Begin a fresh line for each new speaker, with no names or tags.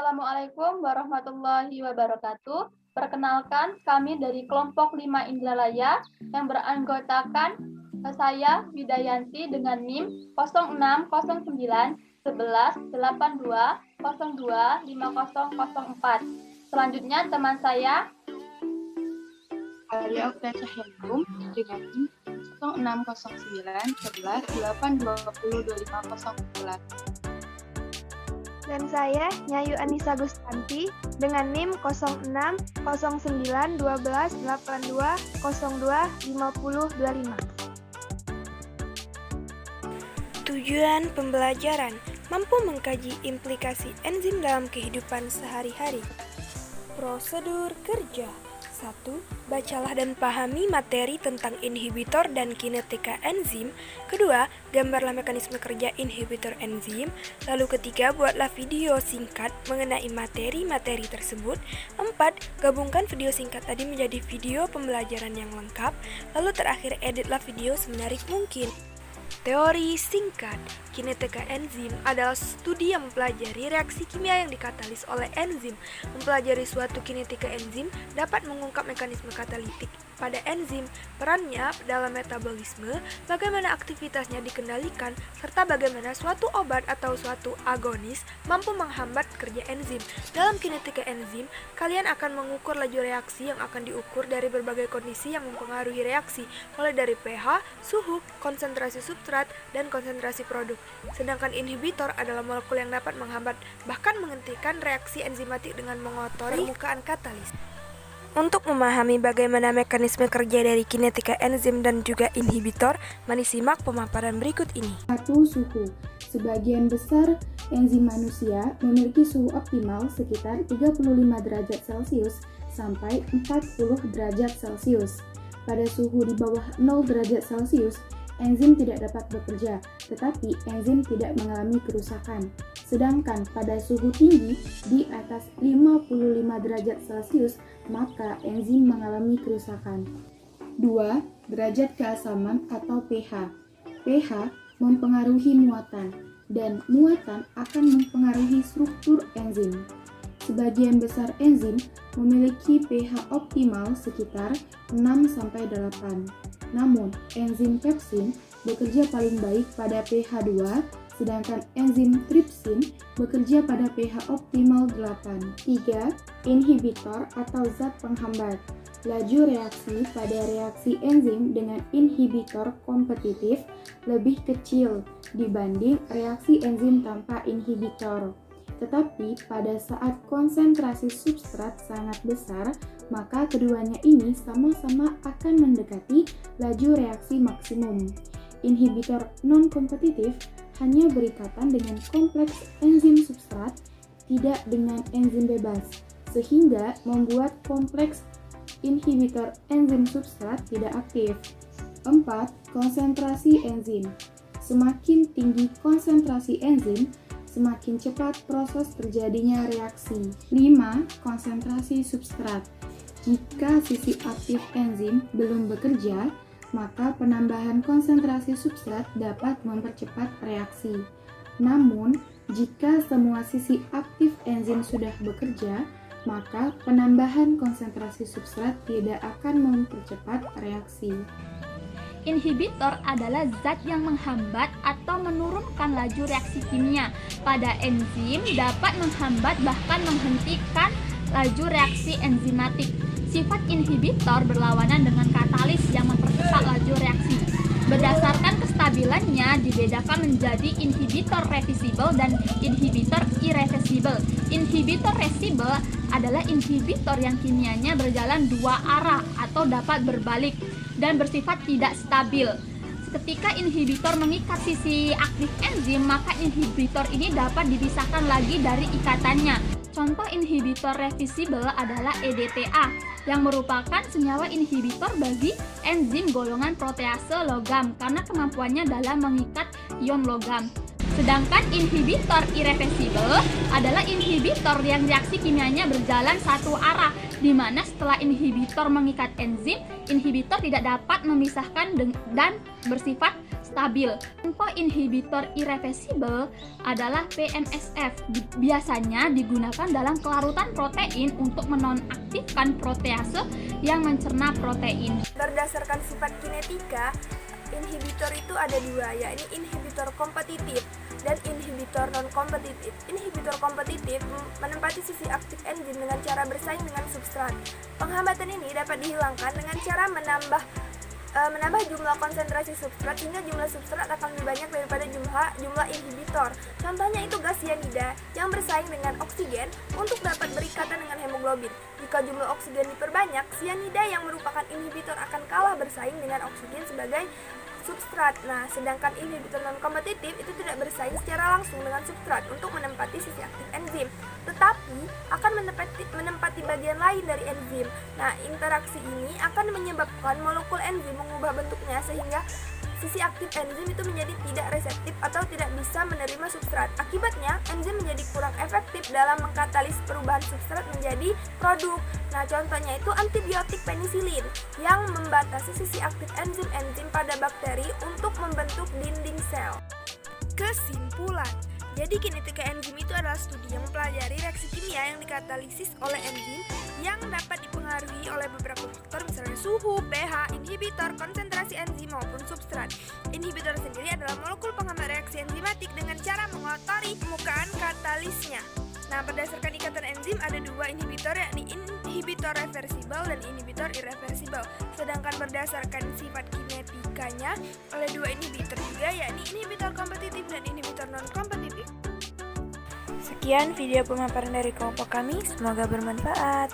Assalamualaikum warahmatullahi wabarakatuh. Perkenalkan, kami dari kelompok 5 Indralaya yang beranggotakan saya Widayanti dengan NIM 0609 11 82 02 5004. Selanjutnya teman saya
Arya Okta Cahyanum dengan NIM 0609 11 820 2504.
Dan saya, Nyayu Anissa Gustanti, dengan NIM 06 09 12 82 02 50 25.
Tujuan pembelajaran mampu mengkaji implikasi enzim dalam kehidupan sehari-hari. Prosedur kerja. 1. Bacalah dan pahami materi tentang inhibitor dan kinetika enzim. Kedua, gambarlah mekanisme kerja inhibitor enzim. Lalu ketiga, buatlah video singkat mengenai materi-materi tersebut. 4. Gabungkan video singkat tadi menjadi video pembelajaran yang lengkap. Lalu terakhir, editlah video semenarik mungkin. Teori singkat. Kinetika enzim adalah studi yang mempelajari reaksi kimia yang dikatalis oleh enzim. Mempelajari suatu kinetika enzim dapat mengungkap mekanisme katalitik pada enzim, perannya dalam metabolisme, bagaimana aktivitasnya dikendalikan, serta bagaimana suatu obat atau suatu agonis mampu menghambat kerja enzim. Dalam kinetika enzim, kalian akan mengukur laju reaksi yang akan diukur dari berbagai kondisi yang mempengaruhi reaksi, mulai dari pH, suhu, konsentrasi substrat, dan konsentrasi produk. Sedangkan inhibitor adalah molekul yang dapat menghambat, bahkan menghentikan reaksi enzimatik dengan mengotori permukaan katalis. Untuk memahami bagaimana mekanisme kerja dari kinetika enzim dan juga inhibitor, mari simak pemaparan berikut ini.
1. Suhu. Sebagian besar enzim manusia memiliki suhu optimal sekitar 35 derajat Celcius sampai 40 derajat Celcius. Pada suhu di bawah 0 derajat Celcius, enzim tidak dapat bekerja, tetapi enzim tidak mengalami kerusakan. Sedangkan pada suhu tinggi di atas 55 derajat Celcius, maka enzim mengalami kerusakan. 2. Derajat keasaman atau pH. pH mempengaruhi muatan, dan muatan akan mempengaruhi struktur enzim. Sebagian besar enzim memiliki pH optimal sekitar 6-8. Namun, enzim pepsin bekerja paling baik pada pH 2, sedangkan enzim tripsin bekerja pada pH optimal 8. 3. Inhibitor atau zat penghambat. Laju reaksi pada reaksi enzim dengan inhibitor kompetitif lebih kecil dibanding reaksi enzim tanpa inhibitor. Tetapi pada saat konsentrasi substrat sangat besar, maka keduanya ini sama-sama akan mendekati laju reaksi maksimum. Inhibitor non-kompetitif hanya berikatan dengan kompleks enzim substrat, tidak dengan enzim bebas, sehingga membuat kompleks inhibitor enzim substrat tidak aktif. 4. Konsentrasi enzim. Semakin tinggi konsentrasi enzim, semakin cepat proses terjadinya reaksi. 5. Konsentrasi substrat. Jika sisi aktif enzim belum bekerja, maka penambahan konsentrasi substrat dapat mempercepat reaksi. Namun, jika semua sisi aktif enzim sudah bekerja, maka penambahan konsentrasi substrat tidak akan mempercepat reaksi.
Inhibitor adalah zat yang menghambat atau menurunkan laju reaksi kimia pada enzim, dapat menghambat bahkan menghentikan laju reaksi enzimatik. Sifat inhibitor berlawanan dengan katalis yang mempercepat laju reaksi. Berdasarkan kestabilannya dibedakan menjadi inhibitor reversible dan inhibitor irreversible. Inhibitor reversible adalah inhibitor yang kimianya berjalan dua arah atau dapat berbalik dan bersifat tidak stabil. Ketika inhibitor mengikat sisi aktif enzim, maka inhibitor ini dapat dipisahkan lagi dari ikatannya. Contoh inhibitor reversible adalah EDTA yang merupakan senyawa inhibitor bagi enzim golongan protease logam karena kemampuannya dalam mengikat ion logam. Sedangkan inhibitor irreversible adalah inhibitor yang reaksi kimianya berjalan satu arah, di mana setelah inhibitor mengikat enzim, inhibitor tidak dapat memisahkan dan bersifat stabil. Contoh inhibitor irreversible adalah PNSF. Biasanya digunakan dalam kelarutan protein untuk menonaktifkan protease yang mencerna protein.
Berdasarkan sifat kinetika, inhibitor itu ada dua, yakni inhibitor kompetitif dan inhibitor non-kompetitif. Inhibitor kompetitif menempati sisi aktif enzim dengan cara bersaing dengan substrat. Penghambatan ini dapat dihilangkan dengan cara menambah jumlah konsentrasi substrat hingga jumlah substrat akan lebih banyak daripada jumlah inhibitor. Contohnya itu gas cyanida yang bersaing dengan oksigen untuk dapat berikatan dengan hemoglobin. Jika jumlah oksigen diperbanyak, cyanida yang merupakan inhibitor akan kalah bersaing dengan oksigen sebagai substrat. Nah, sedangkan inhibitor non-kompetitif itu tidak bersaing secara langsung dengan substrat untuk menempati sisi aktif enzim, tetapi akan menempati bagian lain dari enzim. Nah, interaksi ini akan menyebabkan molekul enzim mengubah bentuknya sehingga sisi aktif enzim itu menjadi tidak reseptif atau tidak bisa menerima substrat. Akibatnya, enzim menjadi kurang efektif dalam mengkatalis perubahan substrat menjadi produk. Nah, contohnya itu antibiotik penisilin yang membatasi sisi aktif enzim-enzim pada bakteri untuk membentuk dinding sel. Kesimpulan, jadi kinetika enzim itu adalah studi yang mempelajari reaksi kimia yang dikatalisis oleh enzim yang dapat dipengaruhi oleh beberapa faktor, misalnya suhu, pH, inhibitor, konsentrasi enzim maupun substrat. Inhibitor sendiri adalah molekul penghambat reaksi enzimatik dengan cara mengotori permukaan katalisnya. Nah, berdasarkan ikatan enzim ada dua inhibitor, yakni inhibitor reversibel dan inhibitor irreversibel. Sedangkan berdasarkan sifat kinetikanya ada dua inhibitor juga, yakni inhibitor kompetitif dan inhibitor non-kompetitif.
Sekian video pemaparan dari kelompok kami, semoga bermanfaat.